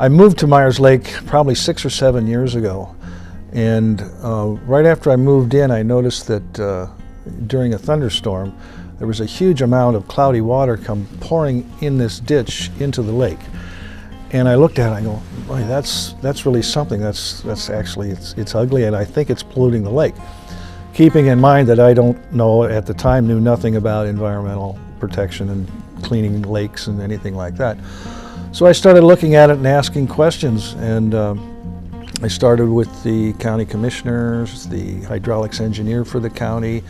I moved to Myers Lake probably 6 or 7 years ago, and right after I moved in, I noticed that during a thunderstorm, there was a huge amount of cloudy water come pouring in this ditch into the lake. And I looked at it, I go, boy, that's really something. That's actually, it's ugly, and I think it's polluting the lake. Keeping in mind that I don't know, at the time, knew nothing about environmental protection and cleaning lakes and anything like that. So I started looking at it and asking questions, and I started with the county commissioners, the hydraulics engineer for the county,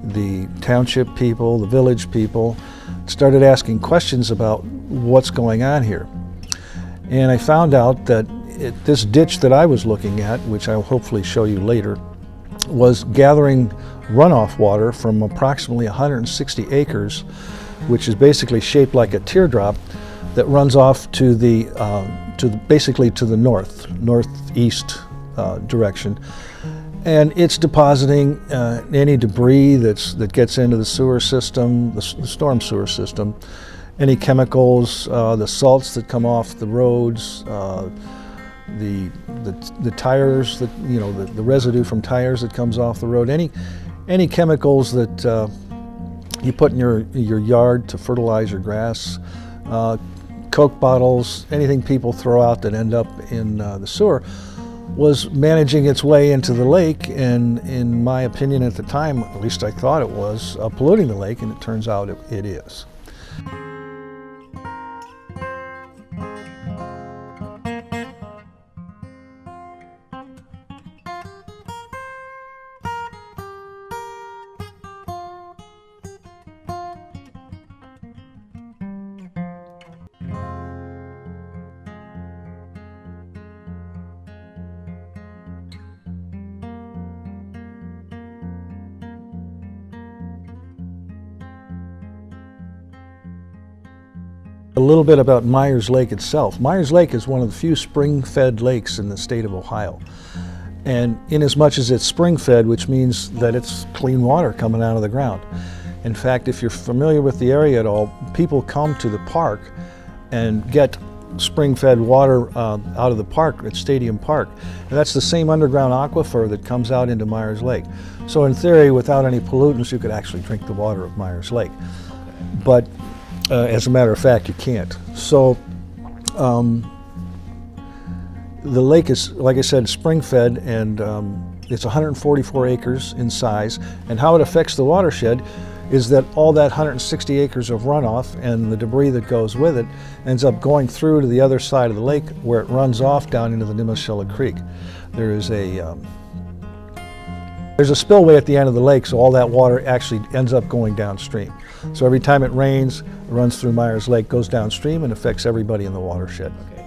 the township people, the village people, started asking questions about what's going on here. And I found out that this ditch that I was looking at, which I'll hopefully show you later, was gathering runoff water from approximately 160 acres, which is basically shaped like a teardrop that runs off to the basically to the northeast direction, and it's depositing any debris that gets into the sewer system, the storm sewer system, any chemicals, the salts that come off the roads, the tires that, you know, the residue from tires that comes off the road, any chemicals that you put in your yard to fertilize your grass, Coke bottles, anything people throw out that end up in the sewer, was managing its way into the lake, and in my opinion at the time, at least I thought it was, polluting the lake, and it turns out it is. A little bit about Myers Lake itself. Myers Lake is one of the few spring-fed lakes in the state of Ohio. And inasmuch as it's spring-fed, which means that it's clean water coming out of the ground. In fact, if you're familiar with the area at all, people come to the park and get spring-fed water out of the park at Stadium Park. And that's the same underground aquifer that comes out into Myers Lake. So in theory, without any pollutants, you could actually drink the water of Myers Lake. But as a matter of fact, you can't. So the lake is, like I said, spring-fed, and it's 144 acres in size. And how it affects the watershed is that all that 160 acres of runoff and the debris that goes with it ends up going through to the other side of the lake, where it runs off down into the Nimishilla Creek. There's a spillway at the end of the lake, so all that water actually ends up going downstream. So every time it rains, it runs through Myers Lake, goes downstream, and affects everybody in the watershed. Okay.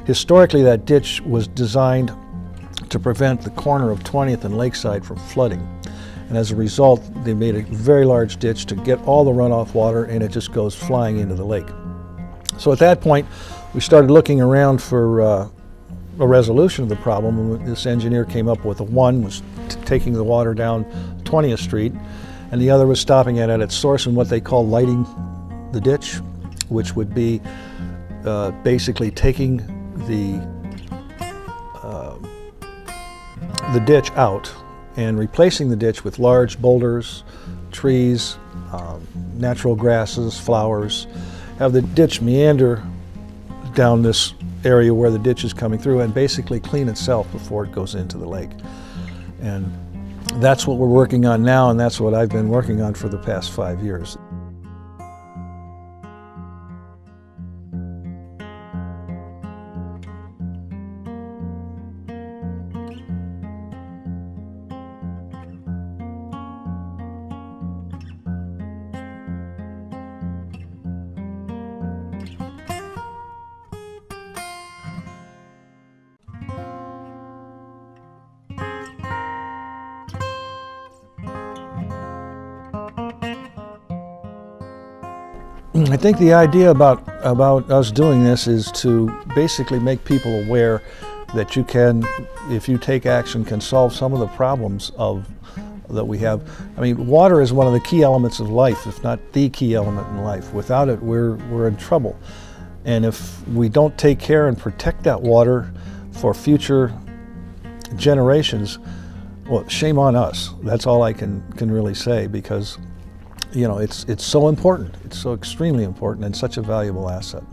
Historically, that ditch was designed to prevent the corner of 20th and Lakeside from flooding. And as a result, they made a very large ditch to get all the runoff water, and it just goes flying into the lake. So at that point, we started looking around for a resolution of the problem, and this engineer came up with one was taking the water down 20th Street, and the other was stopping it at its source and what they call lighting the ditch, which would be basically taking the ditch out and replacing the ditch with large boulders, trees, natural grasses, flowers, have the ditch meander down this area where the ditch is coming through and basically clean itself before it goes into the lake. And that's what we're working on now, and that's what I've been working on for the past 5 years. I think the idea about us doing this is to basically make people aware that you can, if you take action, can solve some of the problems that we have. I mean, water is one of the key elements of life, if not the key element in life. Without it, we're in trouble. And if we don't take care and protect that water for future generations, well, shame on us. That's all I can really say, because it's so important. It's so extremely important and such a valuable asset.